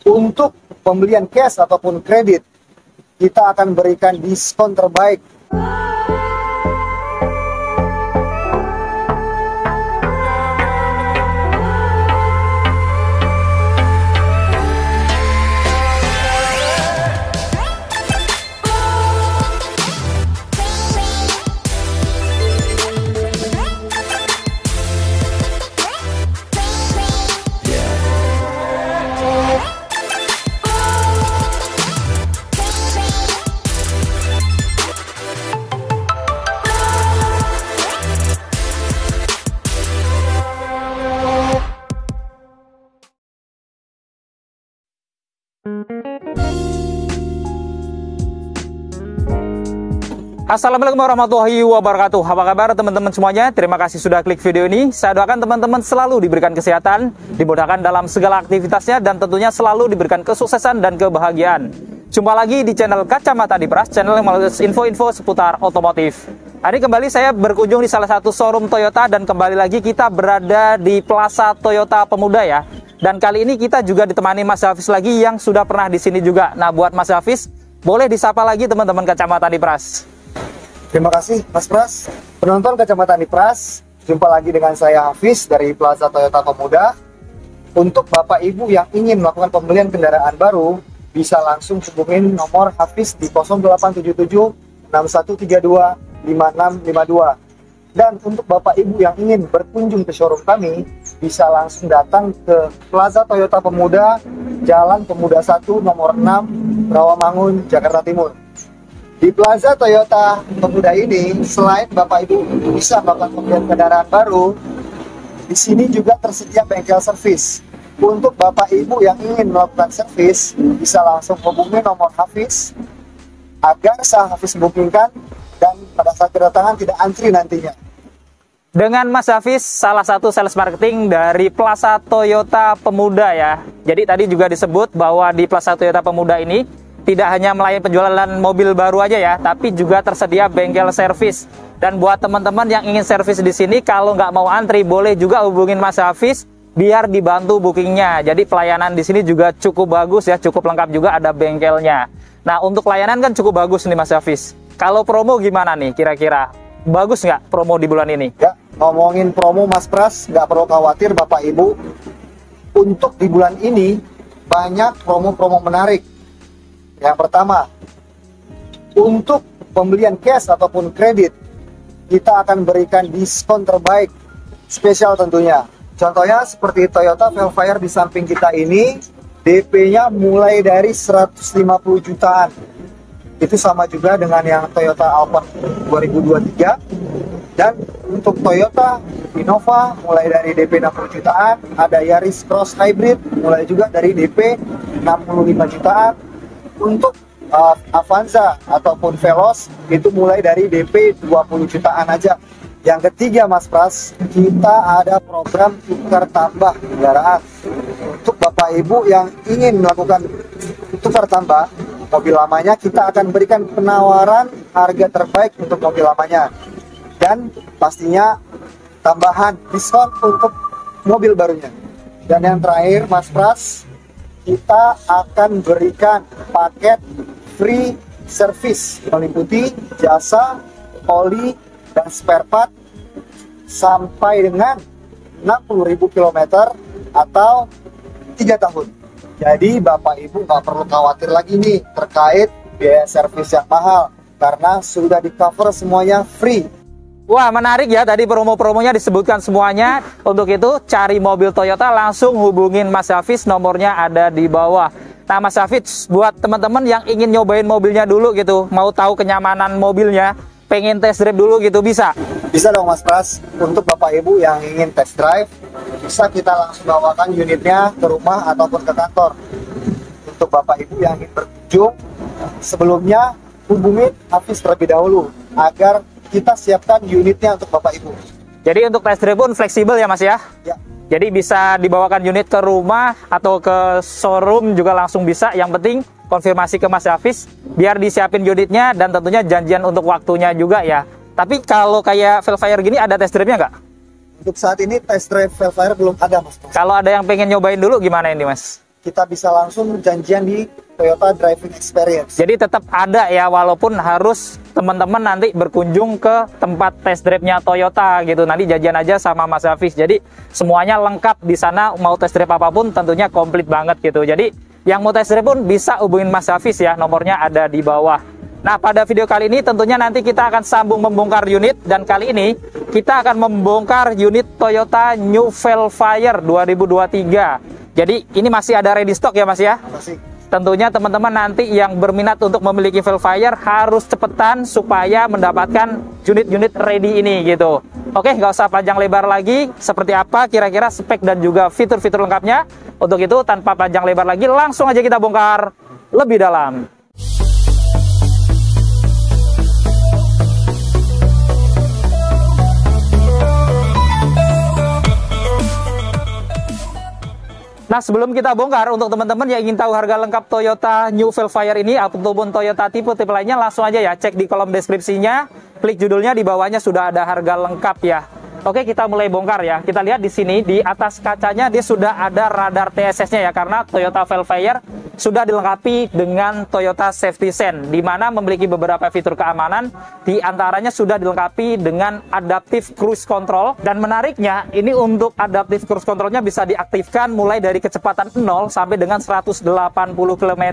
Untuk pembelian cash ataupun kredit, kita akan berikan diskon terbaik. Assalamualaikum warahmatollahi wabarakatuh. Apa kabar teman-teman semuanya? Terima kasih sudah klik video ini. Saya doakan teman-teman selalu diberikan kesehatan, dimudahkan dalam segala aktivitasnya, dan tentunya selalu diberikan kesuksesan dan kebahagiaan. Jumpa lagi di channel Kacamata Dipras, channel yang melulus info-info seputar otomotif. Hari kembali saya berkunjung di salah satu showroom Toyota, dan kembali lagi kita berada di Plaza Toyota Pemuda ya. Dan kali ini kita juga ditemani Mas Hafiz lagi yang sudah pernah di sini juga. Nah, buat Mas Hafiz, boleh disapa lagi teman-teman Kacamata Dipras. Terima kasih Mas Pras. Penonton Kacamata Dipras, jumpa lagi dengan saya Hafiz dari Plaza Toyota Pemuda. Untuk Bapak Ibu yang ingin melakukan pembelian kendaraan baru, bisa langsung hubungin nomor Hafiz di 0877 6132 5652. Dan untuk Bapak Ibu yang ingin berkunjung ke showroom kami, bisa langsung datang ke Plaza Toyota Pemuda, Jalan Pemuda 1 nomor 6, Rawamangun, Jakarta Timur. Di Plaza Toyota Pemuda ini, selain Bapak Ibu bisa melakukan pembelian kendaraan baru, di sini juga tersedia bengkel servis. Untuk Bapak Ibu yang ingin melakukan servis, bisa langsung hubungi nomor Hafiz agar sah Hafiz bookingkan, dan pada saat kedatangan tidak antri nantinya. Dengan Mas Hafiz, salah satu sales marketing dari Plaza Toyota Pemuda ya. Jadi tadi juga disebut bahwa di Plaza Toyota Pemuda ini tidak hanya melayani penjualan mobil baru aja ya, tapi juga tersedia bengkel servis. Dan buat teman-teman yang ingin servis di sini, kalau nggak mau antri, boleh juga hubungin Mas Hafiz biar dibantu bookingnya. Jadi pelayanan di sini juga cukup bagus ya, cukup lengkap juga, ada bengkelnya. Nah, untuk layanan kan cukup bagus nih Mas Hafiz. Kalau promo gimana nih kira-kira? Bagus nggak promo di bulan ini? Ya, ngomongin promo Mas Pras, nggak perlu khawatir Bapak Ibu. Untuk di bulan ini, banyak promo-promo menarik. Yang pertama, untuk pembelian cash ataupun kredit, kita akan berikan diskon terbaik, spesial tentunya. Contohnya seperti Toyota Velfire di samping kita ini, DP-nya mulai dari 150 jutaan. Itu sama juga dengan yang Toyota Alphard 2023. Dan untuk Toyota Innova mulai dari DP 60 jutaan, ada Yaris Cross Hybrid mulai juga dari DP 65 jutaan. Untuk Avanza ataupun Veloz itu mulai dari DP 20 jutaan aja. Yang ketiga Mas Pras, kita ada program tukar tambah kendaraan. Untuk Bapak Ibu yang ingin melakukan tukar tambah mobil lamanya, kita akan berikan penawaran harga terbaik untuk mobil lamanya. Dan pastinya tambahan diskon untuk mobil barunya. Dan yang terakhir Mas Pras, kita akan berikan paket free service meliputi jasa, oli, dan spare part sampai dengan 60.000 km atau 3 tahun. Jadi Bapak Ibu nggak perlu khawatir lagi nih terkait biaya servis yang mahal, karena sudah di cover semuanya free. Wah, menarik ya, tadi promo-promonya disebutkan semuanya. Untuk itu, cari mobil Toyota langsung hubungin Mas Hafiz, nomornya ada di bawah. Nah, Mas Hafiz, buat teman-teman yang ingin nyobain mobilnya dulu gitu, mau tahu kenyamanan mobilnya, pengen test drive dulu gitu, bisa? Bisa dong Mas Pras. Untuk Bapak Ibu yang ingin test drive, bisa kita langsung bawakan unitnya ke rumah ataupun ke kantor. Untuk Bapak Ibu yang ingin berkunjung, sebelumnya hubungi Hafiz terlebih dahulu agar kita siapkan unitnya untuk Bapak Ibu. Jadi untuk test drive pun fleksibel ya Mas ya? Ya. Jadi bisa dibawakan unit ke rumah atau ke showroom juga langsung bisa. Yang penting konfirmasi ke Mas Hafiz biar disiapin unitnya, dan tentunya janjian untuk waktunya juga ya. Tapi kalau kayak Velfire gini ada test drive-nya nggak? Untuk saat ini test drive Velfire belum ada Mas. Kalau ada yang pengen nyobain dulu gimana ini Mas? kita bisa langsung janjian di Toyota Driving Experience. Jadi tetap ada ya, walaupun harus teman-teman nanti berkunjung ke tempat test drive-nya Toyota gitu. Nanti janjian aja sama Mas Hafiz. Jadi semuanya lengkap di sana, mau test drive apapun tentunya komplit banget gitu. Jadi yang mau test drive pun bisa hubungin Mas Hafiz ya, nomornya ada di bawah. Nah, pada video kali ini tentunya nanti kita akan sambung membongkar unit, dan kali ini kita akan membongkar unit Toyota New Velfire 2023. Jadi ini masih ada ready stock ya Mas ya? Masih. Tentunya teman-teman nanti yang berminat untuk memiliki Velfire harus cepetan supaya mendapatkan unit-unit ready ini gitu. Oke, nggak usah panjang lebar lagi. Seperti apa kira-kira spek dan juga fitur-fitur lengkapnya? Untuk itu tanpa panjang lebar lagi, langsung aja kita bongkar lebih dalam. Nah, sebelum kita bongkar, untuk teman-teman yang ingin tahu harga lengkap Toyota New Velfire ini ataupun Toyota tipe-tipe lainnya, langsung aja ya cek di kolom deskripsinya, klik judulnya, di bawahnya sudah ada harga lengkap ya. Oke, kita mulai bongkar ya. Kita lihat di sini di atas kacanya dia sudah ada radar TSS-nya ya, karena Toyota Velfire sudah dilengkapi dengan Toyota Safety Sense, di mana memiliki beberapa fitur keamanan. Di antaranya sudah dilengkapi dengan Adaptive Cruise Control, dan menariknya ini untuk Adaptive Cruise Controlnya bisa diaktifkan mulai dari kecepatan 0 sampai dengan 180 km.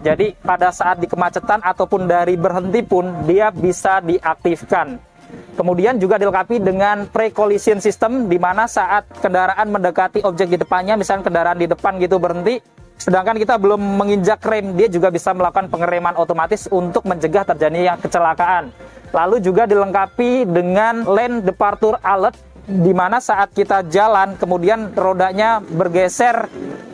Jadi pada saat di kemacetan ataupun dari berhenti pun dia bisa diaktifkan. Kemudian juga dilengkapi dengan pre-collision system, di mana saat kendaraan mendekati objek di depannya, misalnya kendaraan di depan gitu berhenti, sedangkan kita belum menginjak rem, dia juga bisa melakukan pengereman otomatis untuk mencegah terjadinya kecelakaan. Lalu juga dilengkapi dengan lane departure alert, di mana saat kita jalan kemudian rodanya bergeser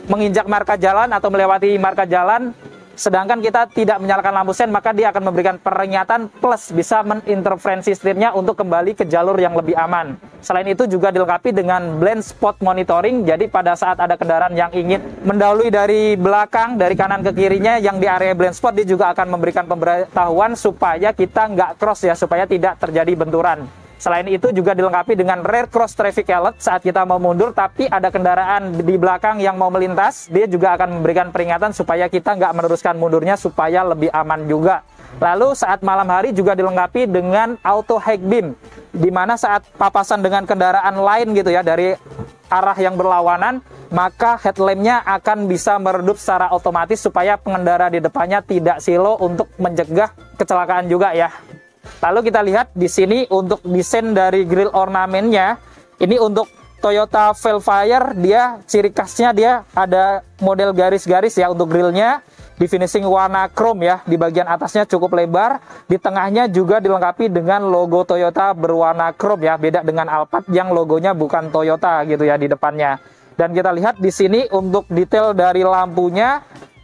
menginjak marka jalan atau melewati marka jalan, sedangkan kita tidak menyalakan lampu sen, maka dia akan memberikan peringatan plus bisa menginterferensi setirnya untuk kembali ke jalur yang lebih aman. Selain itu juga dilengkapi dengan blind spot monitoring, jadi pada saat ada kendaraan yang ingin mendahului dari belakang, dari kanan ke kirinya yang di area blind spot, dia juga akan memberikan pemberitahuan supaya kita nggak cross ya, supaya tidak terjadi benturan. Selain itu juga dilengkapi dengan rear cross traffic alert, saat kita mau mundur tapi ada kendaraan di belakang yang mau melintas, dia juga akan memberikan peringatan supaya kita nggak meneruskan mundurnya, supaya lebih aman juga. Lalu saat malam hari juga dilengkapi dengan auto high beam, di mana saat papasan dengan kendaraan lain gitu ya dari arah yang berlawanan, maka headlampnya akan bisa meredup secara otomatis supaya pengendara di depannya tidak silo untuk mencegah kecelakaan juga ya. Lalu kita lihat di sini untuk desain dari grill ornamennya, ini untuk Toyota Velfire, dia ciri khasnya dia ada model garis-garis ya untuk grillnya, di finishing warna chrome ya, di bagian atasnya cukup lebar, di tengahnya juga dilengkapi dengan logo Toyota berwarna chrome ya, beda dengan Alphard yang logonya bukan Toyota gitu ya di depannya. Dan kita lihat di sini untuk detail dari lampunya,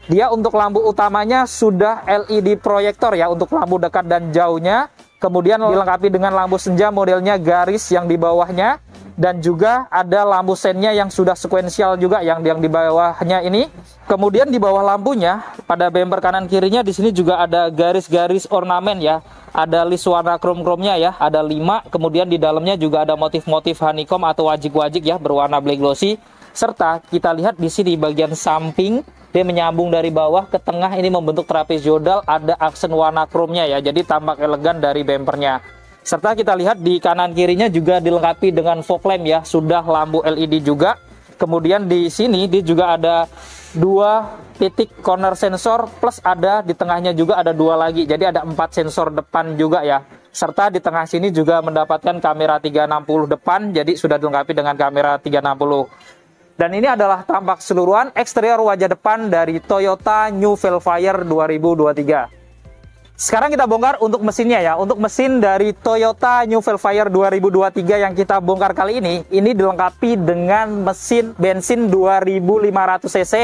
dia untuk lampu utamanya sudah LED proyektor ya untuk lampu dekat dan jauhnya. Kemudian dilengkapi dengan lampu senja modelnya garis yang di bawahnya, dan juga ada lampu sennya yang sudah sekuensial juga yang di bawahnya ini. Kemudian di bawah lampunya pada bumper kanan kirinya di sini juga ada garis-garis ornamen ya. Ada list warna krom-kromnya ya, ada 5. Kemudian di dalamnya juga ada motif-motif honeycomb atau wajik-wajik ya berwarna black glossy. Serta kita lihat di sini bagian samping dia menyambung dari bawah ke tengah, ini membentuk trapezoidal, ada aksen warna chrome-nya ya, jadi tampak elegan dari bumpernya. Serta kita lihat di kanan kirinya juga dilengkapi dengan fog lamp ya, sudah lampu LED juga. Kemudian di sini dia juga ada 2 titik corner sensor, plus ada di tengahnya juga ada 2 lagi, jadi ada 4 sensor depan juga ya. Serta di tengah sini juga mendapatkan kamera 360 depan, jadi sudah dilengkapi dengan kamera 360. Dan ini adalah tampak keseluruhan eksterior wajah depan dari Toyota New Velfire 2023. Sekarang kita bongkar untuk mesinnya ya. Untuk mesin dari Toyota New Velfire 2023 yang kita bongkar kali ini dilengkapi dengan mesin bensin 2500 cc,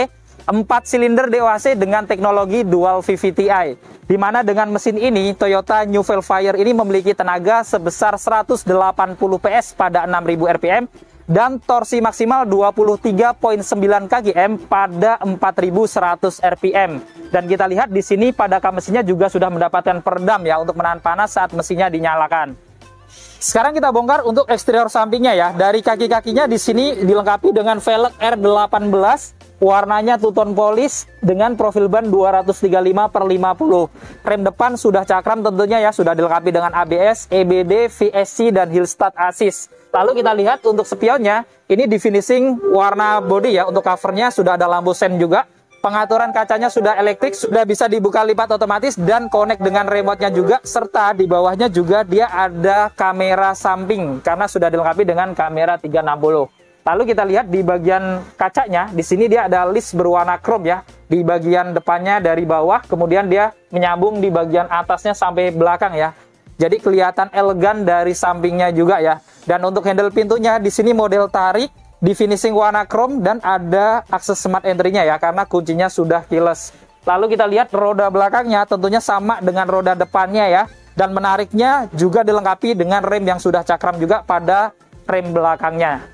4 silinder DOHC dengan teknologi Dual VVT-i. Di mana dengan mesin ini Toyota New Velfire ini memiliki tenaga sebesar 180 PS pada 6000 rpm dan torsi maksimal 23,9 kgm pada 4100 rpm. Dan kita lihat di sini pada kap mesinnya juga sudah mendapatkan peredam ya untuk menahan panas saat mesinnya dinyalakan. Sekarang kita bongkar untuk eksterior sampingnya ya. Dari kaki-kakinya di sini dilengkapi dengan velg R18 warnanya two tone polish dengan profil ban 235/50. Rem depan sudah cakram tentunya ya, sudah dilengkapi dengan ABS, EBD, VSC, dan hill start assist. Lalu kita lihat untuk spionnya, ini di finishing warna body ya, untuk covernya sudah ada lampu sen juga. Pengaturan kacanya sudah elektrik, sudah bisa dibuka lipat otomatis dan connect dengan remote-nya juga, serta di bawahnya juga dia ada kamera samping karena sudah dilengkapi dengan kamera 360. Lalu kita lihat di bagian kacanya, di sini dia ada list berwarna chrome ya, di bagian depannya dari bawah, kemudian dia menyambung di bagian atasnya sampai belakang ya. Jadi kelihatan elegan dari sampingnya juga ya. Dan untuk handle pintunya di sini model tarik, di finishing warna chrome, dan ada akses smart entry-nya ya, karena kuncinya sudah keyless. Lalu kita lihat roda belakangnya tentunya sama dengan roda depannya ya, dan menariknya juga dilengkapi dengan rem yang sudah cakram juga pada rem belakangnya.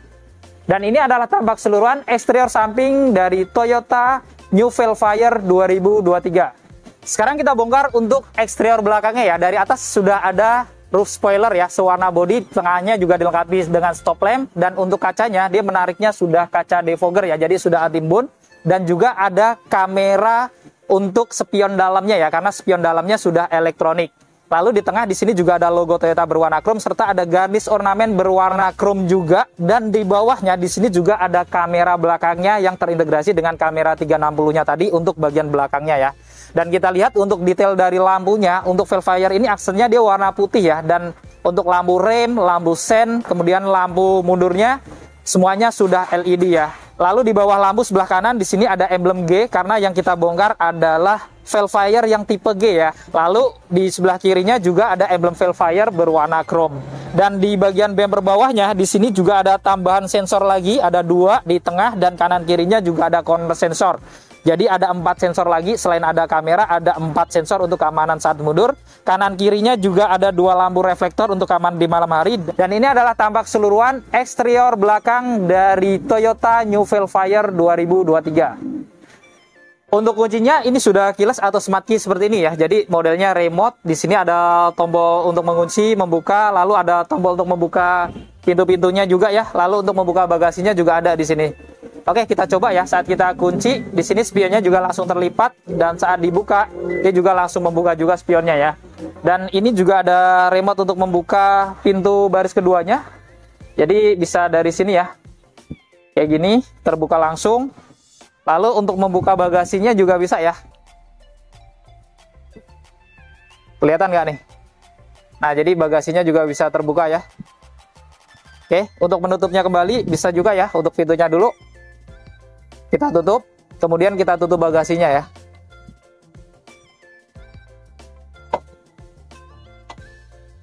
Dan ini adalah tampak keseluruhan eksterior samping dari Toyota New Velfire 2023. Sekarang kita bongkar untuk eksterior belakangnya ya. Dari atas sudah ada roof spoiler ya, sewarna body, tengahnya juga dilengkapi dengan stop lamp, dan untuk kacanya dia menariknya sudah kaca defogger ya, jadi sudah anti bun, dan juga ada kamera untuk spion dalamnya ya, karena spion dalamnya sudah elektronik. Lalu di tengah di sini juga ada logo Toyota berwarna chrome, serta ada garnish ornamen berwarna chrome juga, dan di bawahnya di sini juga ada kamera belakangnya yang terintegrasi dengan kamera 360-nya tadi untuk bagian belakangnya ya. Dan kita lihat untuk detail dari lampunya, untuk Velfire ini aksennya dia warna putih ya, dan untuk lampu rem, lampu sen, kemudian lampu mundurnya semuanya sudah LED ya. Lalu di bawah lampu sebelah kanan di sini ada emblem G, karena yang kita bongkar adalah Velfire yang tipe G ya. Lalu di sebelah kirinya juga ada emblem Velfire berwarna chrome. Dan di bagian bumper bawahnya di sini juga ada tambahan sensor lagi, ada 2 di tengah, dan kanan kirinya juga ada corner sensor. Jadi ada 4 sensor lagi, selain ada kamera ada 4 sensor untuk keamanan saat mundur. Kanan kirinya juga ada 2 lampu reflektor untuk keamanan di malam hari. Dan ini adalah tampak keseluruhan eksterior belakang dari Toyota New Velfire 2023. Untuk kuncinya ini sudah keyless atau smart key seperti ini ya. Jadi modelnya remote. Di sini ada tombol untuk mengunci, membuka, lalu ada tombol untuk membuka pintu-pintunya juga ya. Lalu untuk membuka bagasinya juga ada di sini. Oke, kita coba ya. Saat kita kunci, di sini spionnya juga langsung terlipat, dan saat dibuka dia juga langsung membuka juga spionnya ya. Dan ini juga ada remote untuk membuka pintu baris keduanya. Jadi bisa dari sini ya. Kayak gini, terbuka langsung. Lalu untuk membuka bagasinya juga bisa ya. Kelihatan nggak nih? Nah, jadi bagasinya juga bisa terbuka ya. Oke, untuk menutupnya kembali bisa juga ya. Untuk pintunya dulu kita tutup, kemudian kita tutup bagasinya ya.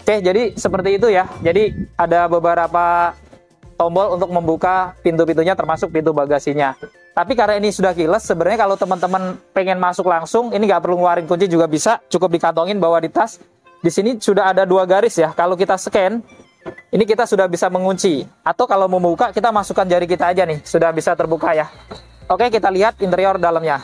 Oke, jadi seperti itu ya. Jadi ada beberapa tombol untuk membuka pintu-pintunya, termasuk pintu bagasinya. Tapi karena ini sudah keyless, sebenarnya kalau teman-teman pengen masuk langsung, ini nggak perlu ngeluarin kunci juga bisa, cukup dikantongin bawa di tas. Di sini sudah ada 2 garis ya. Kalau kita scan, ini kita sudah bisa mengunci. Atau kalau mau membuka, kita masukkan jari kita aja nih, sudah bisa terbuka ya. Oke, kita lihat interior dalamnya.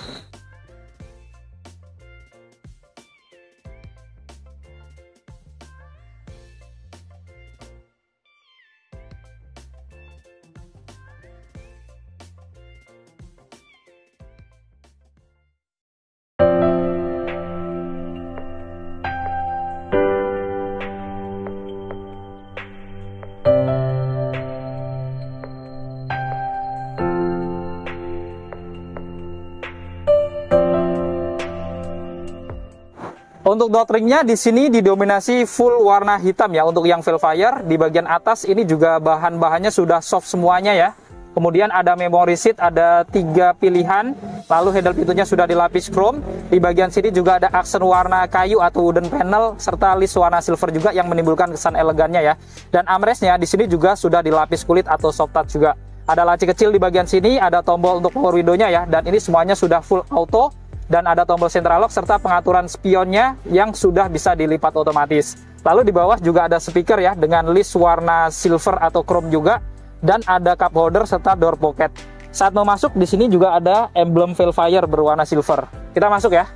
Untuk dot ringnya di sini didominasi full warna hitam ya. Untuk yang Velfire di bagian atas ini juga bahan-bahannya sudah soft semuanya ya. Kemudian ada memory seat, ada 3 pilihan. Lalu handle pintunya sudah dilapis chrome. Di bagian sini juga ada aksen warna kayu atau wooden panel, serta list warna silver juga yang menimbulkan kesan elegannya ya. Dan armrestnya di sini juga sudah dilapis kulit atau soft touch juga. Ada laci kecil di bagian sini, ada tombol untuk power window-nya ya. Dan ini semuanya sudah full auto. Dan ada tombol central lock serta pengaturan spionnya yang sudah bisa dilipat otomatis. Lalu di bawah juga ada speaker ya dengan list warna silver atau chrome juga, dan ada cup holder serta door pocket. Saat mau masuk di sini juga ada emblem Velfire berwarna silver. Kita masuk ya.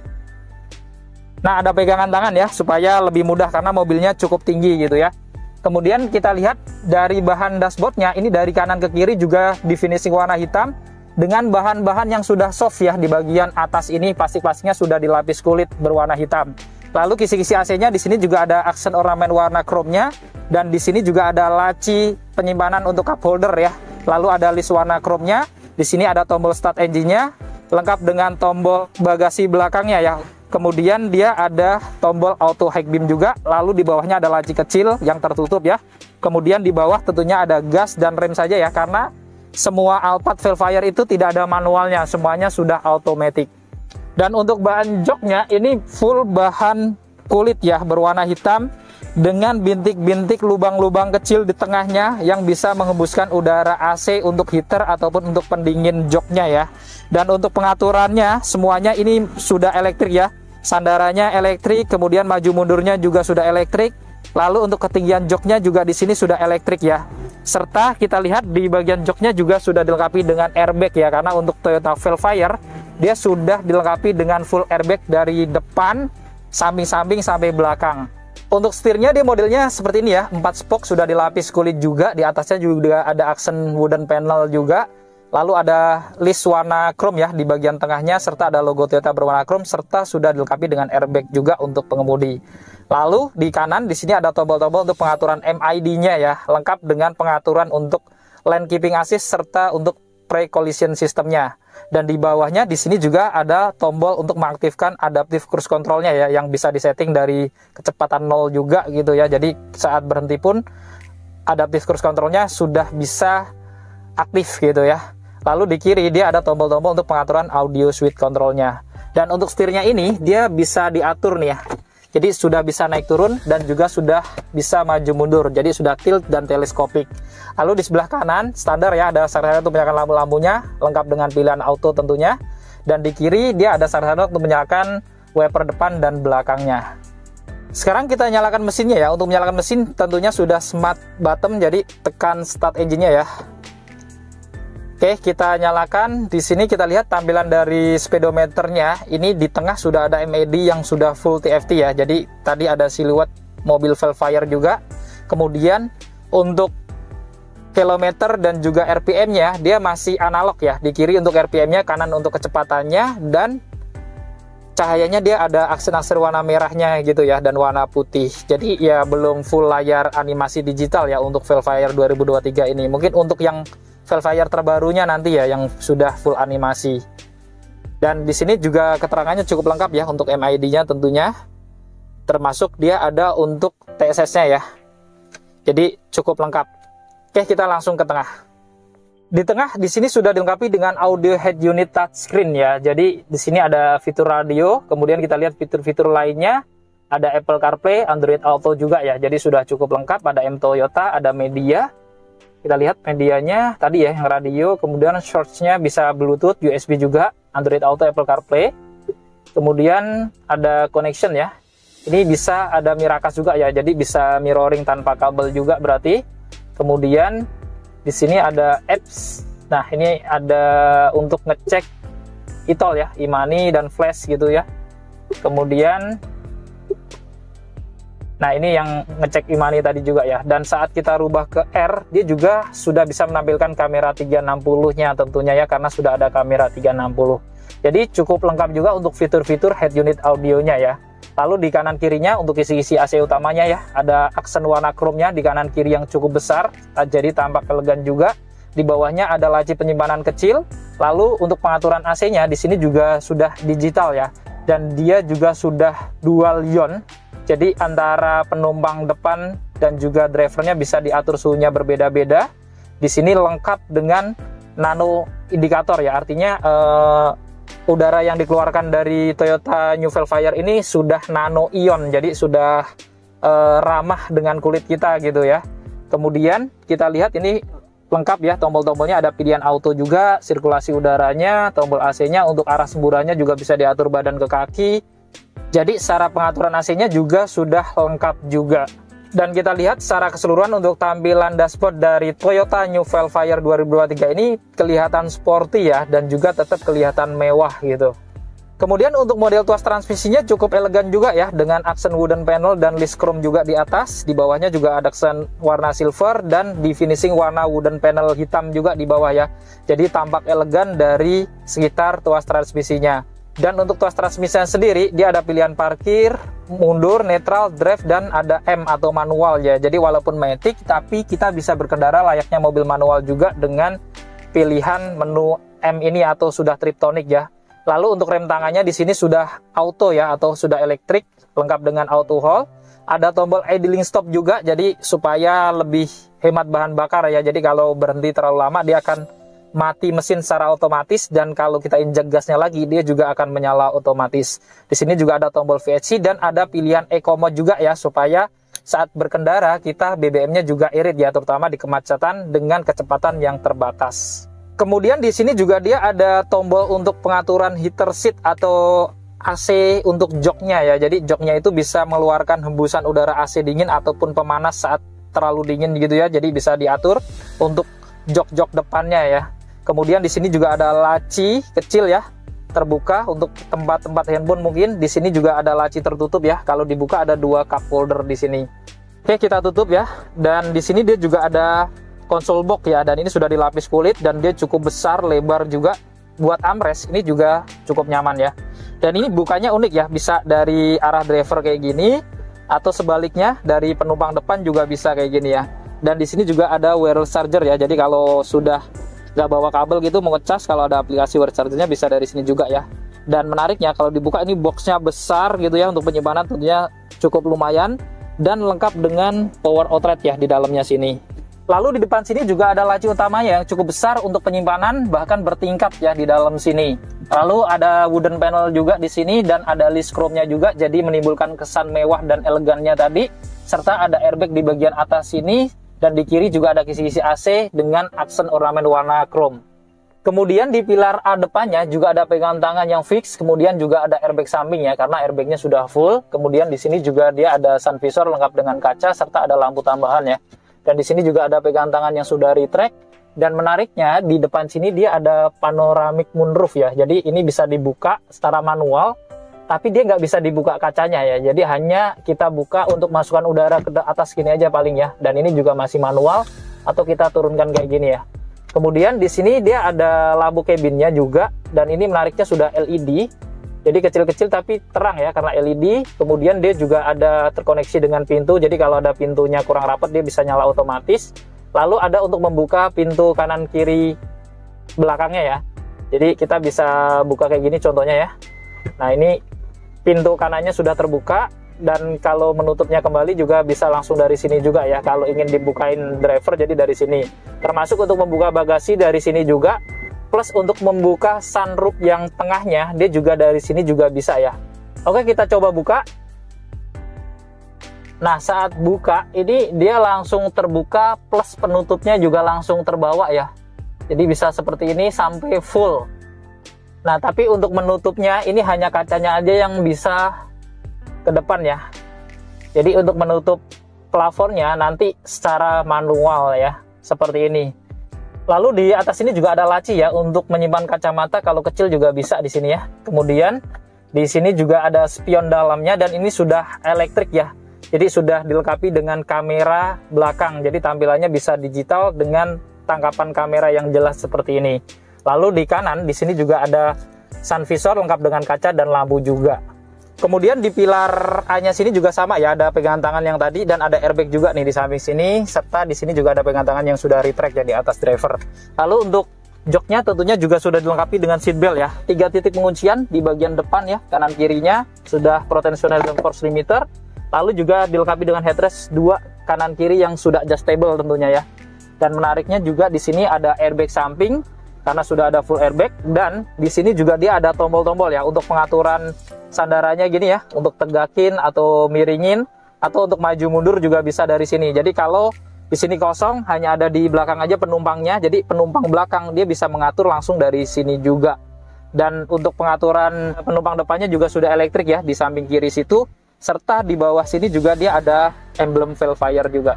Nah, ada pegangan tangan ya supaya lebih mudah karena mobilnya cukup tinggi gitu ya. Kemudian kita lihat dari bahan dashboardnya, ini dari kanan ke kiri juga di finishing warna hitam. dengan bahan-bahan yang sudah soft ya. Di bagian atas ini plastik-plastiknya sudah dilapis kulit berwarna hitam. Lalu kisi-kisi AC-nya di sini juga ada aksen ornamen warna chrome-nya, dan di sini juga ada laci penyimpanan untuk cup holder ya. Lalu ada list warna chrome-nya. Di sini ada tombol start engine-nya, lengkap dengan tombol bagasi belakangnya ya. Kemudian dia ada tombol auto high beam juga. Lalu di bawahnya ada laci kecil yang tertutup ya. Kemudian di bawah tentunya ada gas dan rem saja ya, karena semua Alphard Velfire itu tidak ada manualnya, semuanya sudah automatic. Dan untuk bahan joknya ini full bahan kulit ya, berwarna hitam dengan bintik-bintik lubang-lubang kecil di tengahnya yang bisa menghembuskan udara AC untuk heater ataupun untuk pendingin joknya ya. Dan untuk pengaturannya semuanya ini sudah elektrik ya. Sandarannya elektrik, kemudian maju mundurnya juga sudah elektrik. Lalu untuk ketinggian joknya juga di sini sudah elektrik ya. Serta kita lihat di bagian joknya juga sudah dilengkapi dengan airbag ya, karena untuk Toyota Velfire dia sudah dilengkapi dengan full airbag dari depan, samping-samping sampai belakang. Untuk setirnya dia modelnya seperti ini ya, 4 spoke sudah dilapis kulit juga, di atasnya juga ada aksen wooden panel juga. Lalu ada list warna chrome ya di bagian tengahnya, serta ada logo Toyota berwarna chrome, serta sudah dilengkapi dengan airbag juga untuk pengemudi. Lalu di kanan di sini ada tombol-tombol untuk pengaturan MID-nya ya, lengkap dengan pengaturan untuk lane keeping assist serta untuk pre-collision sistemnya. Dan di bawahnya di sini juga ada tombol untuk mengaktifkan adaptive cruise control-nya ya, yang bisa disetting dari kecepatan 0 juga gitu ya. Jadi saat berhenti pun adaptive cruise control-nya sudah bisa aktif gitu ya. Lalu di kiri dia ada tombol-tombol untuk pengaturan audio suite control-nya. Dan untuk setirnya ini dia bisa diatur nih ya. Jadi sudah bisa naik turun dan juga sudah bisa maju mundur. Jadi sudah tilt dan teleskopik. Lalu di sebelah kanan standar ya, ada syarat untuk menyalakan lampu-lampunya, lengkap dengan pilihan auto tentunya. Dan di kiri dia ada syarat untuk menyalakan wiper depan dan belakangnya. Sekarang kita nyalakan mesinnya ya. Untuk menyalakan mesin tentunya sudah smart button, jadi tekan start engine-nya ya. Oke, kita nyalakan. Di sini kita lihat tampilan dari speedometernya. Ini di tengah sudah ada MID yang sudah full TFT ya. Jadi tadi ada siluet mobil Velfire juga. Kemudian untuk kilometer dan juga RPM-nya dia masih analog ya. Di kiri untuk RPM-nya, kanan untuk kecepatannya, dan cahayanya dia ada aksen-aksen warna merahnya gitu ya, dan warna putih. Jadi ya belum full layar animasi digital ya untuk Velfire 2023 ini. Mungkin untuk yang Velfire terbarunya nanti ya yang sudah full animasi. Dan di sini juga keterangannya cukup lengkap ya untuk MID-nya tentunya. Termasuk dia ada untuk TSS-nya ya. Jadi cukup lengkap. Oke, kita langsung ke tengah. Di tengah di sini sudah dilengkapi dengan audio head unit touchscreen ya. Jadi di sini ada fitur radio, kemudian kita lihat fitur-fitur lainnya. Ada Apple CarPlay, Android Auto juga ya. Jadi sudah cukup lengkap. Ada M Toyota, ada media. Kita lihat medianya tadi ya, yang radio, kemudian shorts-nya bisa Bluetooth, USB juga, Android Auto, Apple CarPlay. Kemudian ada connection ya. Ini bisa ada Miracast juga ya, jadi bisa mirroring tanpa kabel juga berarti. Kemudian di sini ada apps. Nah, ini ada untuk ngecek e-tol ya, e-money dan flash gitu ya. Kemudian nah, ini yang ngecek e-money tadi juga ya. Dan saat kita rubah ke R, dia juga sudah bisa menampilkan kamera 360-nya tentunya ya, karena sudah ada kamera 360. Jadi cukup lengkap juga untuk fitur-fitur head unit audionya ya. Lalu di kanan kirinya untuk isi-isi AC utamanya ya, ada aksen warna chrome-nya di kanan kiri yang cukup besar, jadi tampak elegan juga. Di bawahnya ada laci penyimpanan kecil. Lalu untuk pengaturan AC-nya di sini juga sudah digital ya. Dan dia juga sudah dual ion. Jadi antara penumpang depan dan juga drivernya bisa diatur suhunya berbeda-beda. Di sini lengkap dengan nano indikator ya, artinya udara yang dikeluarkan dari Toyota New Velfire ini sudah nano ion, jadi sudah ramah dengan kulit kita gitu ya. Kemudian kita lihat ini lengkap ya, tombol-tombolnya ada pilihan auto juga, sirkulasi udaranya, tombol AC-nya, untuk arah semburannya juga bisa diatur badan ke kaki. Jadi secara pengaturan AC-nya juga sudah lengkap juga. Dan kita lihat secara keseluruhan untuk tampilan dashboard dari Toyota New Velfire 2023 ini kelihatan sporty ya, dan juga tetap kelihatan mewah gitu. Kemudian untuk model tuas transmisinya cukup elegan juga ya, dengan aksen wooden panel dan list chrome juga di atas. Di bawahnya juga ada aksen warna silver dan di finishing warna wooden panel hitam juga di bawah ya. Jadi tampak elegan dari sekitar tuas transmisinya. Dan untuk tuas transmisinya sendiri, dia ada pilihan parkir, mundur, netral, drive, dan ada M atau manual ya. Jadi walaupun matic, tapi kita bisa berkendara layaknya mobil manual juga dengan pilihan menu M ini atau sudah triptonic ya. Lalu untuk rem tangannya di sini sudah auto ya, atau sudah elektrik, lengkap dengan auto hold. Ada tombol idling stop juga, jadi supaya lebih hemat bahan bakar ya. Jadi kalau berhenti terlalu lama dia akan mati mesin secara otomatis, dan kalau kita injek gasnya lagi dia juga akan menyala otomatis. Di sini juga ada tombol VSC dan ada pilihan Eco Mode juga ya, supaya saat berkendara kita BBM-nya juga irit ya, terutama di kemacetan dengan kecepatan yang terbatas. Kemudian di sini juga dia ada tombol untuk pengaturan heater seat atau AC untuk joknya ya. Jadi joknya itu bisa mengeluarkan hembusan udara AC dingin ataupun pemanas saat terlalu dingin gitu ya. Jadi bisa diatur untuk jok-jok depannya ya. Kemudian di sini juga ada laci kecil ya, terbuka untuk tempat-tempat handphone mungkin. Di sini juga ada laci tertutup ya. Kalau dibuka ada 2 cup holder di sini. Oke, kita tutup ya. Dan di sini dia juga ada konsol box ya, dan ini sudah dilapis kulit dan dia cukup besar, lebar juga. Buat armrest ini juga cukup nyaman ya. Dan ini bukanya unik ya, bisa dari arah driver kayak gini atau sebaliknya dari penumpang depan juga bisa kayak gini ya. Dan di sini juga ada wireless charger ya. Jadi kalau sudah nggak bawa kabel gitu mau ngecas, kalau ada aplikasi wireless chargernya bisa dari sini juga ya. Dan menariknya kalau dibuka ini boxnya besar gitu ya, untuk penyimpanan tentunya cukup lumayan dan lengkap dengan power outlet ya di dalamnya sini. Lalu di depan sini juga ada laci utamanya yang cukup besar untuk penyimpanan, bahkan bertingkat ya di dalam sini. Lalu ada wooden panel juga di sini dan ada list chrome-nya juga, jadi menimbulkan kesan mewah dan elegannya tadi. Serta ada airbag di bagian atas sini, dan di kiri juga ada kisi-kisi AC dengan aksen ornamen warna chrome. Kemudian di pilar A depannya juga ada pegangan tangan yang fix, kemudian juga ada airbag samping ya, karena airbagnya sudah full. Kemudian di sini juga dia ada sun visor lengkap dengan kaca serta ada lampu tambahan ya. Dan di sini juga ada pegangan tangan yang sudah retract. Dan menariknya di depan sini dia ada panoramic moonroof ya. Jadi ini bisa dibuka secara manual, tapi dia nggak bisa dibuka kacanya ya. Jadi hanya kita buka untuk masukkan udara ke atas gini aja paling ya. Dan ini juga masih manual atau kita turunkan kayak gini ya. Kemudian di sini dia ada lampu cabinnya juga, dan ini menariknya sudah LED. Jadi kecil-kecil tapi terang ya karena LED. Kemudian dia juga ada terkoneksi dengan pintu. Jadi kalau ada pintunya kurang rapat dia bisa nyala otomatis. Lalu ada untuk membuka pintu kanan kiri belakangnya ya. Jadi kita bisa buka kayak gini contohnya ya. Nah ini pintu kanannya sudah terbuka, dan kalau menutupnya kembali juga bisa langsung dari sini juga ya. Kalau ingin dibukain driver jadi dari sini. Termasuk untuk membuka bagasi dari sini juga. Plus untuk membuka sunroof yang tengahnya dia juga dari sini juga bisa ya. Oke, kita coba buka. Nah saat buka ini dia langsung terbuka, plus penutupnya juga langsung terbawa ya. Jadi bisa seperti ini sampai full. Nah tapi untuk menutupnya ini hanya kacanya aja yang bisa ke depan ya. Jadi untuk menutup plafonnya nanti secara manual ya, seperti ini. Lalu di atas ini juga ada laci ya untuk menyimpan kacamata, kalau kecil juga bisa di sini ya. Kemudian di sini juga ada spion dalamnya, dan ini sudah elektrik ya. Jadi sudah dilengkapi dengan kamera belakang. Jadi tampilannya bisa digital dengan tangkapan kamera yang jelas seperti ini. Lalu di kanan di sini juga ada sun visor lengkap dengan kaca dan lampu juga. Kemudian di pilar A-nya sini juga sama ya, ada pegangan tangan yang tadi dan ada airbag juga nih di samping sini, serta di sini juga ada pegangan tangan yang sudah retract ya di atas driver. Lalu untuk joknya tentunya juga sudah dilengkapi dengan seat belt ya. 3 titik penguncian di bagian depan ya, kanan kirinya sudah pro tensioner dan force limiter. Lalu juga dilengkapi dengan headrest 2 kanan kiri yang sudah adjustable tentunya ya. Dan menariknya juga di sini ada airbag samping karena sudah ada full airbag, dan di sini juga dia ada tombol-tombol ya untuk pengaturan sandarannya gini ya, untuk tegakin atau miringin, atau untuk maju mundur juga bisa dari sini. Jadi kalau di sini kosong, hanya ada di belakang aja penumpangnya, jadi penumpang belakang dia bisa mengatur langsung dari sini juga. Dan untuk pengaturan penumpang depannya juga sudah elektrik ya di samping kiri situ, serta di bawah sini juga dia ada emblem Velfire juga.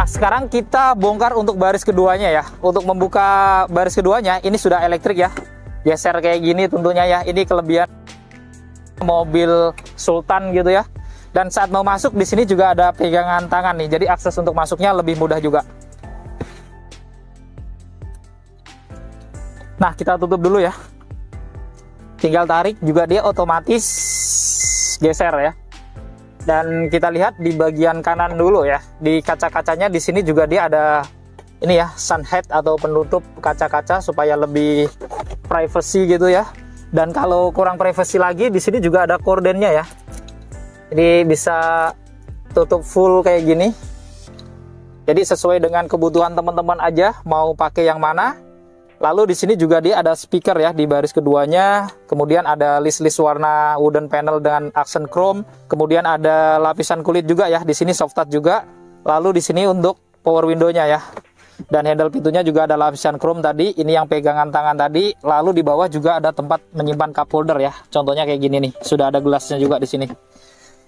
Nah, sekarang kita bongkar untuk baris keduanya ya. Untuk membuka baris keduanya, ini sudah elektrik ya. Geser kayak gini tentunya ya. Ini kelebihan mobil Sultan gitu ya. Dan saat mau masuk di sini juga ada pegangan tangan nih. Jadi akses untuk masuknya lebih mudah juga. Nah, kita tutup dulu ya. Tinggal tarik, juga dia otomatis geser ya. Dan kita lihat di bagian kanan dulu ya, di kaca-kacanya di sini juga dia ada ini ya, sunhead atau penutup kaca-kaca supaya lebih privacy gitu ya. Dan kalau kurang privacy lagi, di sini juga ada kordennya ya. Jadi bisa tutup full kayak gini. Jadi sesuai dengan kebutuhan teman-teman aja mau pakai yang mana. Lalu di sini juga dia ada speaker ya di baris keduanya. Kemudian ada list-list warna wooden panel dengan accent chrome. Kemudian ada lapisan kulit juga ya. Di sini soft touch juga. Lalu di sini untuk power window-nya ya. Dan handle pintunya juga ada lapisan chrome tadi. Ini yang pegangan tangan tadi. Lalu di bawah juga ada tempat menyimpan cup holder ya. Contohnya kayak gini nih. Sudah ada gelasnya juga di sini.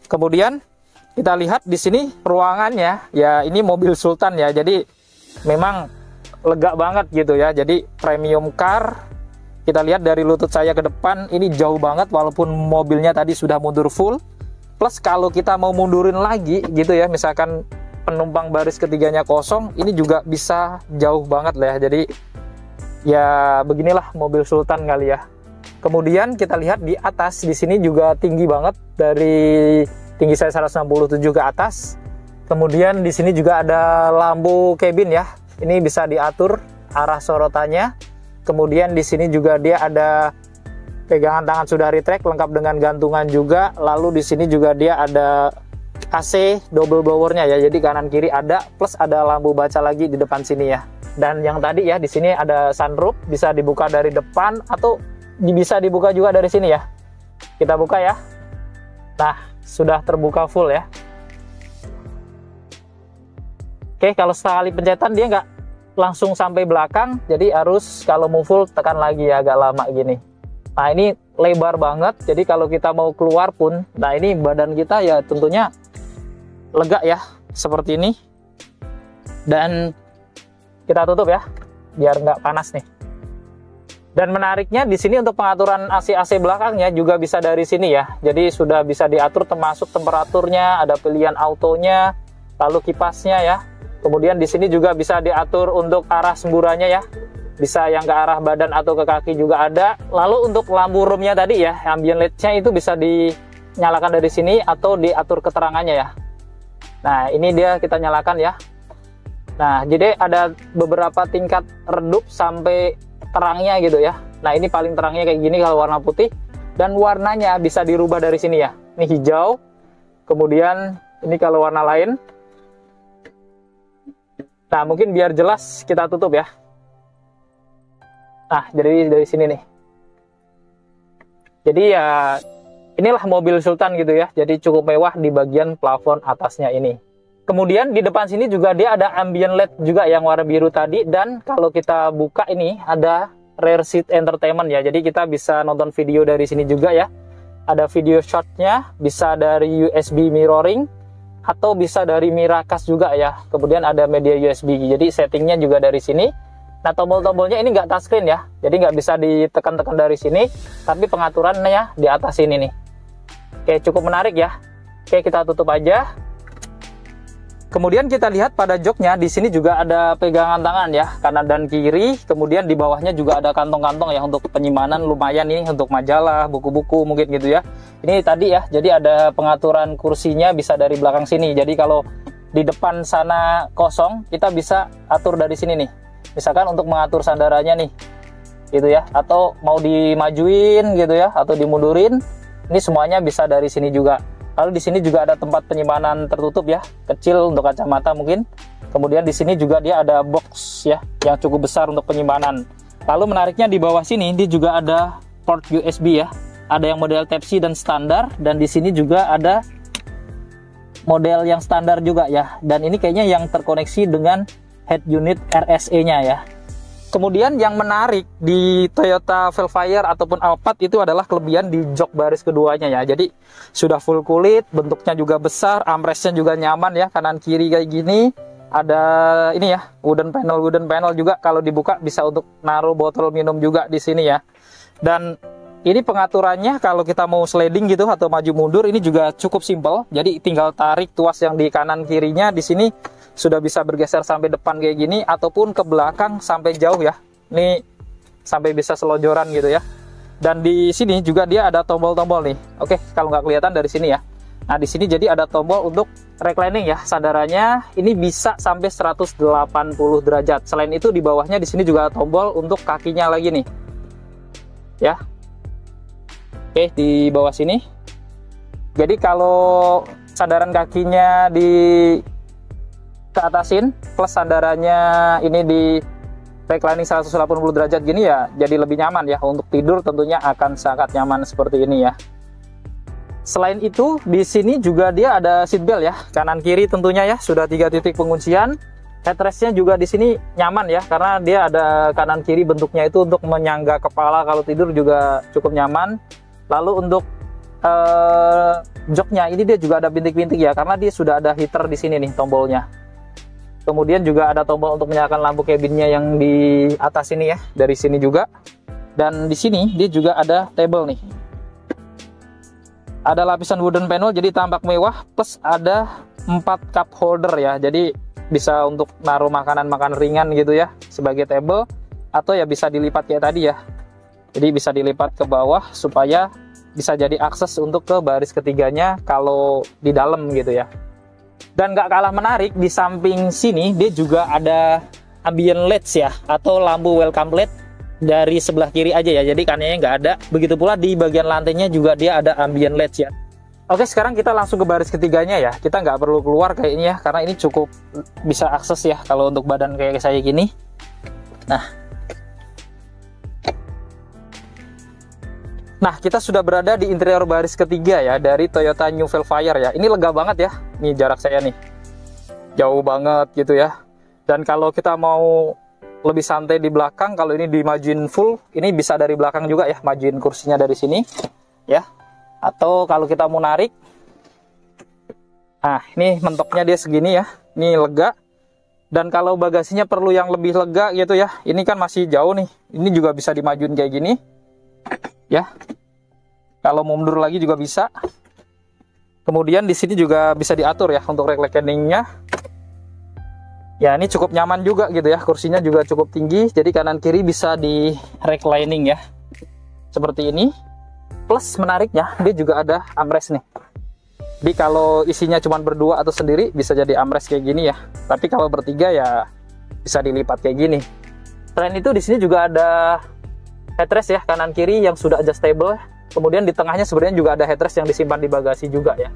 Kemudian kita lihat di sini ruangannya. Ya ini mobil Sultan ya. Jadi memang lega banget gitu ya. Jadi premium car. Kita lihat dari lutut saya ke depan ini jauh banget walaupun mobilnya tadi sudah mundur full. Plus kalau kita mau mundurin lagi gitu ya, misalkan penumpang baris ketiganya kosong, ini juga bisa jauh banget lah ya. Jadi ya beginilah mobil Sultan kali ya. Kemudian kita lihat di atas di sini juga tinggi banget, dari tinggi saya 167 ke atas. Kemudian di sini juga ada lampu cabin ya. Ini bisa diatur arah sorotannya. Kemudian di sini juga dia ada pegangan tangan sudah retract lengkap dengan gantungan juga. Lalu di sini juga dia ada AC double blowernya ya. Jadi kanan kiri ada, plus ada lampu baca lagi di depan sini ya. Dan yang tadi ya di sini ada sunroof, bisa dibuka dari depan atau bisa dibuka juga dari sini ya. Kita buka ya. Nah, sudah terbuka full ya. Oke, kalau sekali pencetan dia nggak langsung sampai belakang, jadi harus kalau mau full tekan lagi ya, agak lama gini. Nah ini lebar banget, jadi kalau kita mau keluar pun, nah ini badan kita ya tentunya lega ya, seperti ini. Dan kita tutup ya, biar nggak panas nih. Dan menariknya di sini untuk pengaturan AC belakangnya juga bisa dari sini ya. Jadi sudah bisa diatur termasuk temperaturnya, ada pilihan autonya, lalu kipasnya ya. Kemudian di sini juga bisa diatur untuk arah semburannya ya. Bisa yang ke arah badan atau ke kaki juga ada. Lalu untuk lampu roomnya tadi ya, ambient LED-nya itu bisa dinyalakan dari sini atau diatur keterangannya ya. Nah, ini dia kita nyalakan ya. Nah, jadi ada beberapa tingkat redup sampai terangnya gitu ya. Nah, ini paling terangnya kayak gini kalau warna putih. Dan warnanya bisa dirubah dari sini ya. Ini hijau. Kemudian ini kalau warna lain. Nah, mungkin biar jelas kita tutup ya. Nah, jadi dari sini nih. Jadi ya inilah mobil Sultan gitu ya. Jadi cukup mewah di bagian plafon atasnya ini. Kemudian di depan sini juga dia ada ambient LED juga yang warna biru tadi. Dan kalau kita buka ini ada rear seat entertainment ya. Jadi kita bisa nonton video dari sini juga ya. Ada video shotnya, bisa dari USB mirroring, atau bisa dari Miracast juga ya. Kemudian ada media USB, jadi settingnya juga dari sini. Nah, tombol-tombolnya ini nggak touchscreen ya, jadi nggak bisa ditekan-tekan dari sini, tapi pengaturannya di atas ini nih. Oke, cukup menarik ya. Oke, kita tutup aja. Kemudian kita lihat pada joknya di sini juga ada pegangan tangan ya, kanan dan kiri. Kemudian di bawahnya juga ada kantong-kantong ya untuk penyimpanan, lumayan ini untuk majalah, buku-buku mungkin gitu ya. Ini tadi ya, jadi ada pengaturan kursinya bisa dari belakang sini. Jadi kalau di depan sana kosong, kita bisa atur dari sini nih. Misalkan untuk mengatur sandarannya nih, gitu ya. Atau mau dimajuin gitu ya, atau dimundurin. Ini semuanya bisa dari sini juga. Lalu di sini juga ada tempat penyimpanan tertutup ya, kecil untuk kacamata mungkin. Kemudian di sini juga dia ada box ya, yang cukup besar untuk penyimpanan. Lalu menariknya di bawah sini, dia juga ada port USB ya. Ada yang model Type-C dan standar, dan di sini juga ada model yang standar juga ya. Dan ini kayaknya yang terkoneksi dengan head unit RSE-nya ya. Kemudian yang menarik di Toyota Velfire ataupun Alphard itu adalah kelebihan di jok baris keduanya ya. Jadi sudah full kulit, bentuknya juga besar, armrestnya juga nyaman ya, kanan kiri kayak gini. ada ini ya, wooden panel juga, kalau dibuka bisa untuk naruh botol minum juga di sini ya. Dan ini pengaturannya kalau kita mau sliding gitu atau maju mundur ini juga cukup simpel. Jadi tinggal tarik tuas yang di kanan kirinya di sini sudah bisa bergeser sampai depan kayak gini ataupun ke belakang sampai jauh ya. Ini sampai bisa selonjoran gitu ya. Dan di sini juga dia ada tombol-tombol nih. Oke, kalau nggak kelihatan dari sini ya. Nah, di sini jadi ada tombol untuk reclining ya. Sandarannya ini bisa sampai 180 derajat. Selain itu di bawahnya di sini juga ada tombol untuk kakinya lagi nih. Ya. Oke, di bawah sini. Jadi kalau sandaran kakinya di keatasin plus sandarannya ini di reclining 180 derajat gini ya, jadi lebih nyaman ya. Untuk tidur tentunya akan sangat nyaman seperti ini ya. Selain itu di sini juga dia ada seat belt ya, kanan kiri tentunya ya, sudah 3 titik penguncian. Headrestnya juga di sini nyaman ya, karena dia ada kanan kiri bentuknya itu untuk menyangga kepala kalau tidur juga cukup nyaman. Lalu untuk joknya ini dia juga ada bintik-bintik ya, karena dia sudah ada heater di sini nih tombolnya. Kemudian juga ada tombol untuk menyalakan lampu cabinnya yang di atas ini ya, dari sini juga. Dan di sini dia juga ada table nih. Ada lapisan wooden panel jadi tampak mewah, plus ada 4 cup holder ya. Jadi bisa untuk naruh makanan-makanan ringan gitu ya sebagai table, atau ya bisa dilipat kayak tadi ya. Jadi bisa dilipat ke bawah supaya bisa jadi akses untuk ke baris ketiganya kalau di dalam gitu ya. Dan gak kalah menarik, di samping sini dia juga ada ambient lights ya, atau lampu welcome light dari sebelah kiri aja ya, jadi kanannya nggak ada. Begitu pula di bagian lantainya juga dia ada ambient lights ya. Oke, sekarang kita langsung ke baris ketiganya ya. Kita nggak perlu keluar kayaknya ya, karena ini cukup bisa akses ya kalau untuk badan kayak saya gini. Nah, kita sudah berada di interior baris ketiga ya dari Toyota New Velfire ya. Ini lega banget ya. Nih jarak saya nih, jauh banget gitu ya. Dan kalau kita mau lebih santai di belakang, kalau ini dimajuin full, ini bisa dari belakang juga ya, majuin kursinya dari sini ya. Atau kalau kita mau narik, nah ini mentoknya dia segini ya, ini lega. Dan kalau bagasinya perlu yang lebih lega gitu ya, ini kan masih jauh nih, ini juga bisa dimajuin kayak gini ya. Kalau mau mundur lagi juga bisa. Kemudian di sini juga bisa diatur ya untuk recliningnya. Ya, ini cukup nyaman juga gitu ya, kursinya juga cukup tinggi, jadi kanan kiri bisa di reclining ya, seperti ini. Plus menariknya, dia juga ada armrest nih. Jadi kalau isinya cuma berdua atau sendiri, bisa jadi armrest kayak gini ya. Tapi kalau bertiga ya, bisa dilipat kayak gini. Selain itu di sini juga ada headrest ya, kanan kiri yang sudah adjustable. Kemudian di tengahnya sebenarnya juga ada headrest yang disimpan di bagasi juga ya.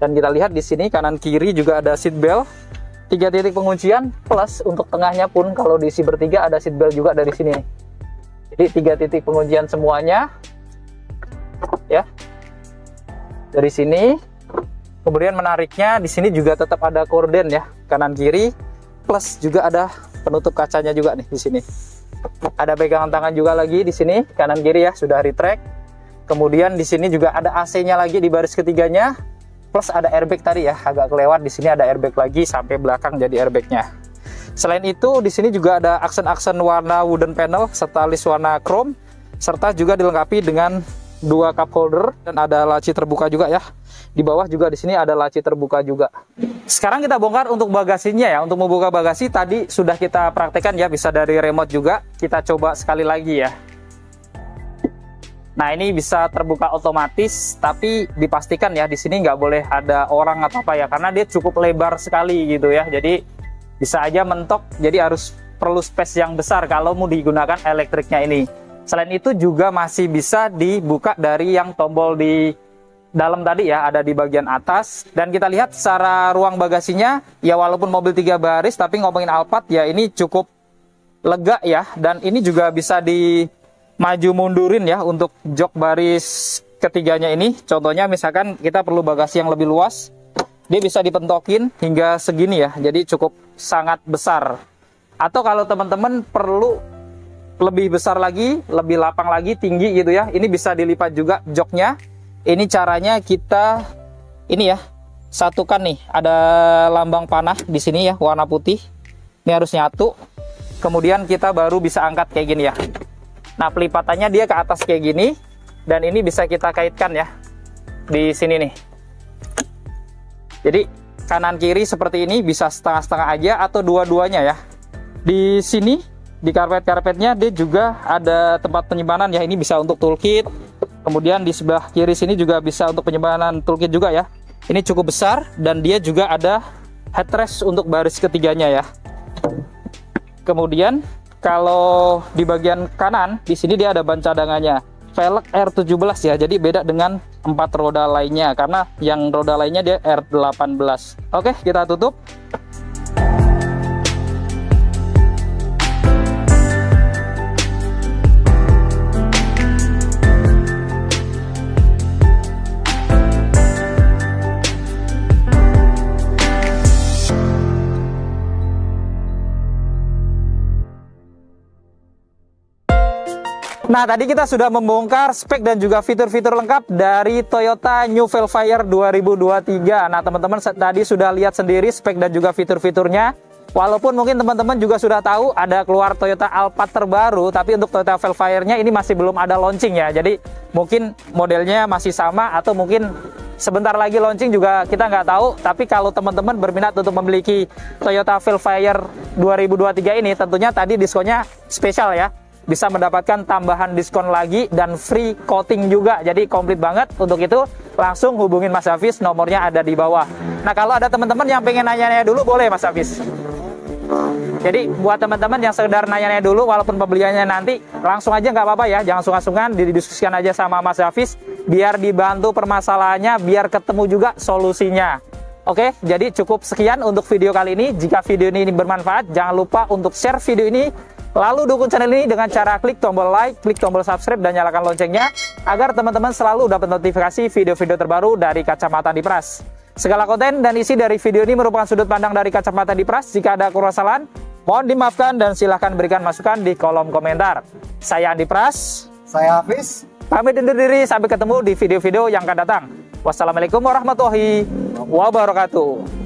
Dan kita lihat di sini kanan kiri juga ada seat belt. 3 titik penguncian, plus untuk tengahnya pun kalau diisi bertiga ada seat belt juga dari sini. Jadi 3 titik penguncian semuanya ya. Dari sini. Kemudian menariknya di sini juga tetap ada korden ya, kanan kiri, plus juga ada penutup kacanya juga nih di sini. Ada pegangan tangan juga lagi di sini kanan kiri ya, sudah retract. Kemudian di sini juga ada AC-nya lagi di baris ketiganya. Plus ada airbag tadi ya, agak kelewat, di sini ada airbag lagi sampai belakang jadi airbagnya. Selain itu di sini juga ada aksen-aksen warna wooden panel serta list warna chrome, serta juga dilengkapi dengan 2 cup holder dan ada laci terbuka juga ya. Di bawah juga di sini ada laci terbuka juga. Sekarang kita bongkar untuk bagasinya ya. Untuk membuka bagasi tadi sudah kita praktekkan ya, bisa dari remote juga. Kita coba sekali lagi ya. Nah, ini bisa terbuka otomatis, tapi dipastikan ya di sini nggak boleh ada orang atau apa ya, karena dia cukup lebar sekali gitu ya. Jadi bisa aja mentok, jadi harus perlu space yang besar kalau mau digunakan elektriknya ini. Selain itu juga masih bisa dibuka dari yang tombol di dalam tadi ya, ada di bagian atas. Dan kita lihat secara ruang bagasinya, ya walaupun mobil 3 baris, tapi ngomongin Alphard ya ini cukup lega ya. Dan ini juga bisa di maju mundurin ya untuk jok baris ketiganya ini. Contohnya misalkan kita perlu bagasi yang lebih luas, dia bisa dipentokin hingga segini ya, jadi cukup sangat besar. Atau kalau teman-teman perlu lebih besar lagi, lebih lapang lagi, tinggi gitu ya, ini bisa dilipat juga joknya. Ini caranya kita ini ya, satukan nih, ada lambang panah di sini ya, warna putih. Ini harus nyatu. Kemudian kita baru bisa angkat kayak gini ya. Nah, pelipatannya dia ke atas kayak gini, dan ini bisa kita kaitkan ya di sini nih. Jadi kanan kiri seperti ini, bisa setengah-setengah aja atau dua-duanya ya. Di sini di karpet-karpetnya dia juga ada tempat penyimpanan ya. Ini bisa untuk toolkit. Kemudian di sebelah kiri sini juga bisa untuk penyimpanan toolkit juga ya. Ini cukup besar dan dia juga ada headrest untuk baris ketiganya ya. Kemudian kalau di bagian kanan di sini dia ada ban cadangannya. Velg R17 ya. Jadi beda dengan 4 roda lainnya karena yang roda lainnya dia R18. Oke, kita tutup. Nah, tadi kita sudah membongkar spek dan juga fitur-fitur lengkap dari Toyota New Velfire 2023. Nah, teman-teman tadi sudah lihat sendiri spek dan juga fitur-fiturnya. Walaupun mungkin teman-teman juga sudah tahu ada keluar Toyota Alphard terbaru, tapi untuk Toyota Velfire-nya ini masih belum ada launching ya. Jadi mungkin modelnya masih sama atau mungkin sebentar lagi launching juga kita nggak tahu. Tapi kalau teman-teman berminat untuk memiliki Toyota Velfire 2023 ini, tentunya tadi diskonnya spesial ya. Bisa mendapatkan tambahan diskon lagi dan free coating juga. Jadi komplit banget. Untuk itu langsung hubungin Mas Hafiz, nomornya ada di bawah. Nah, kalau ada teman-teman yang pengen nanya-nanya dulu, boleh Mas Hafiz. Jadi buat teman-teman yang sekedar nanya-nanya dulu, walaupun pembeliannya nanti, langsung aja nggak apa-apa ya. Jangan sungkan-sungkan, didiskusikan aja sama Mas Hafiz, biar dibantu permasalahannya, biar ketemu juga solusinya. Oke, jadi cukup sekian untuk video kali ini. Jika video ini bermanfaat, jangan lupa untuk share video ini. Lalu dukung channel ini dengan cara klik tombol like, klik tombol subscribe, dan nyalakan loncengnya agar teman-teman selalu dapat notifikasi video-video terbaru dari Kacamata Dipras. Segala konten dan isi dari video ini merupakan sudut pandang dari Kacamata Dipras. Jika ada kesalahan, mohon dimaafkan dan silahkan berikan masukan di kolom komentar. Saya Andi Pras. Saya Hafiz. Pamit undur diri, sampai ketemu di video-video yang akan datang. Wassalamualaikum warahmatullahi wabarakatuh.